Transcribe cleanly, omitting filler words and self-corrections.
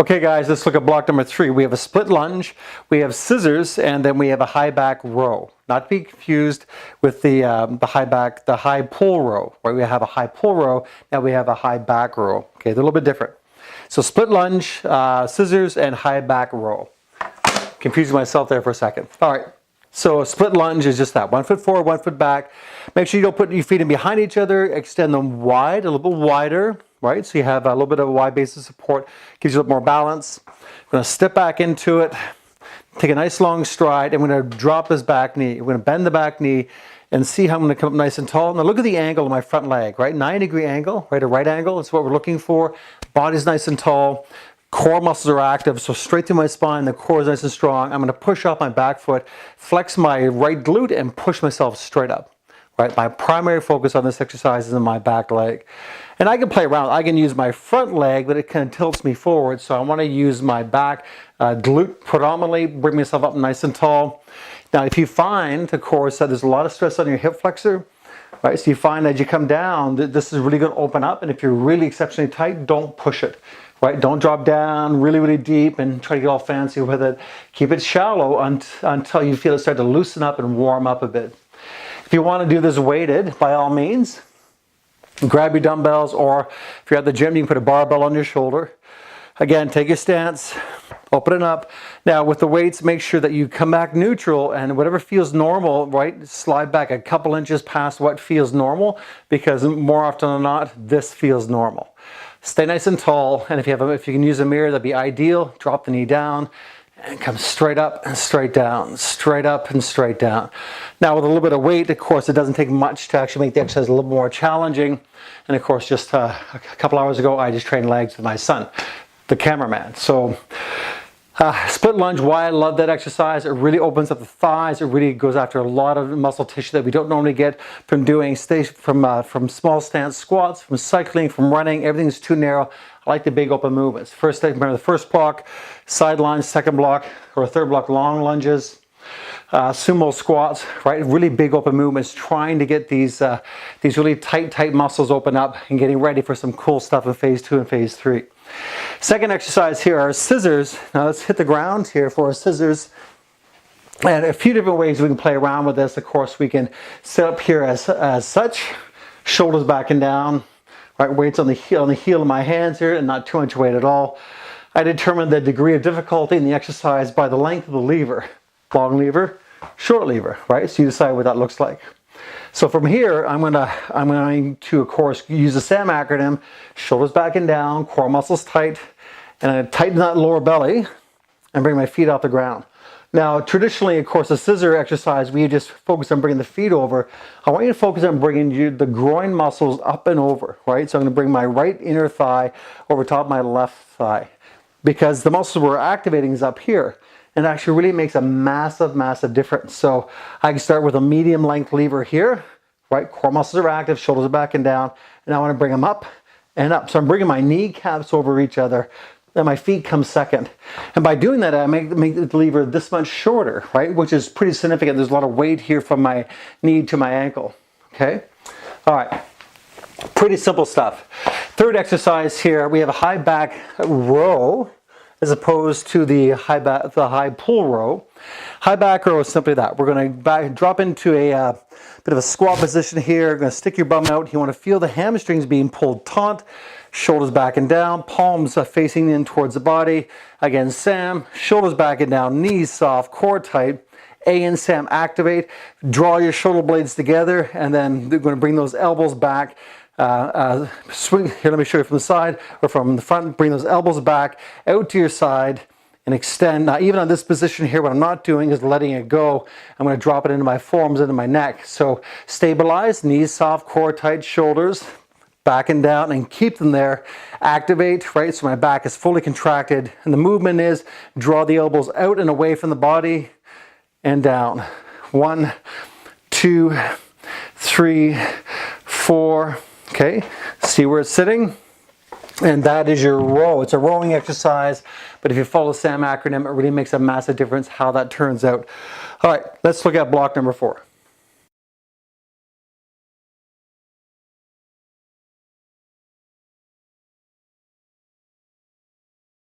Okay guys, let's look at block number 3. We have a split lunge, we have scissors, and then we have a high back row. Not to be confused with the high pull row, right? We have a high pull row, now we have a high back row. Okay, they're a little bit different. So split lunge, scissors, and high back row. Confusing myself there for a second. All right, so a split lunge is just that, 1 foot forward, 1 foot back. Make sure you don't put your feet in behind each other, extend them wide, a little bit wider. Right, so you have a little bit of a wide base of support, gives you a little more balance. I'm going to step back into it, take a nice long stride, and I'm going to drop this back knee. I'm going to bend the back knee and see how I'm going to come up nice and tall. Now look at the angle of my front leg, right? 90-degree angle, right? A right angle is what we're looking for. Body's nice and tall. Core muscles are active, so straight through my spine, the core is nice and strong. I'm going to push off my back foot, flex my right glute, and push myself straight up. Right? My primary focus on this exercise is in my back leg. And I can play around. I can use my front leg, but it kind of tilts me forward. So I want to use my back glute predominantly, bring myself up nice and tall. Now, if you find, of course, that there's a lot of stress on your hip flexor, right? So you find as you come down, that this is really going to open up. And if you're really exceptionally tight, don't push it. Right? Don't drop down really, really deep and try to get all fancy with it. Keep it shallow until you feel it start to loosen up and warm up a bit. If you want to do this weighted, by all means, grab your dumbbells, or if you're at the gym, you can put a barbell on your shoulder. Again, take your stance, open it up. Now with the weights, make sure that you come back neutral, and whatever feels normal, right, slide back a couple inches past what feels normal, because more often than not, this feels normal. Stay nice and tall, and if you can use a mirror, that'd be ideal. Drop the knee down and come straight up and straight down, straight up and straight down. Now with a little bit of weight, of course, it doesn't take much to actually make the exercise a little more challenging. And of course, just a couple hours ago, I just trained legs with my son, the cameraman. So split lunge, why I love that exercise, it really opens up the thighs. It really goes after a lot of muscle tissue that we don't normally get from doing from small stance squats, from cycling, from running. Everything's too narrow. I like the big open movements. First, remember the first block, side lunge, second block, or third block, long lunges, sumo squats, right? Really big open movements, trying to get these really tight muscles open up and getting ready for some cool stuff in phase 2 and phase 3. Second exercise here are scissors. Now let's hit the ground here for scissors. And a few different ways we can play around with this. Of course, we can sit up here as such, shoulders back and down. Right, weights on the heel of my hands here, and not too much weight at all. I determine the degree of difficulty in the exercise by the length of the lever. Long lever, short lever, right? So you decide what that looks like. So from here, I'm going to, of course, use the SAM acronym, shoulders back and down, core muscles tight, and I tighten that lower belly and bring my feet off the ground. Now, traditionally, of course, a scissor exercise, we just focus on bringing the feet over. I want you to focus on bringing the groin muscles up and over, right? So I'm going to bring my right inner thigh over top of my left thigh, because the muscles we're activating is up here, and it actually really makes a massive, massive difference. So I can start with a medium length lever here, right? Core muscles are active, shoulders are back and down, and I want to bring them up and up. So I'm bringing my kneecaps over each other, and my feet come second. And by doing that, I make the lever this much shorter, right? Which is pretty significant. There's a lot of weight here from my knee to my ankle, okay? All right, pretty simple stuff. Third exercise here, we have a high back row as opposed to the high pull row. High back row is simply that. We're gonna drop into a bit of a squat position here. You're gonna stick your bum out. You wanna feel the hamstrings being pulled taut. Shoulders back and down, palms facing in towards the body. Again, SAM, shoulders back and down, knees soft, core tight. A and SAM activate. Draw your shoulder blades together, and then they're going to bring those elbows back. Swing here. Let me show you from the side or from the front. Bring those elbows back out to your side and extend. Now, even on this position here, what I'm not doing is letting it go. I'm going to drop it into my forearms, into my neck. So stabilize, knees soft, core tight, shoulders back and down, and keep them there. Activate, right? So my back is fully contracted, and the movement is draw the elbows out and away from the body and down. 1, 2, 3, 4. Okay, see where it's sitting? And that is your row. It's a rowing exercise, but if you follow the SAM acronym, it really makes a massive difference how that turns out. All right, let's look at block number 4.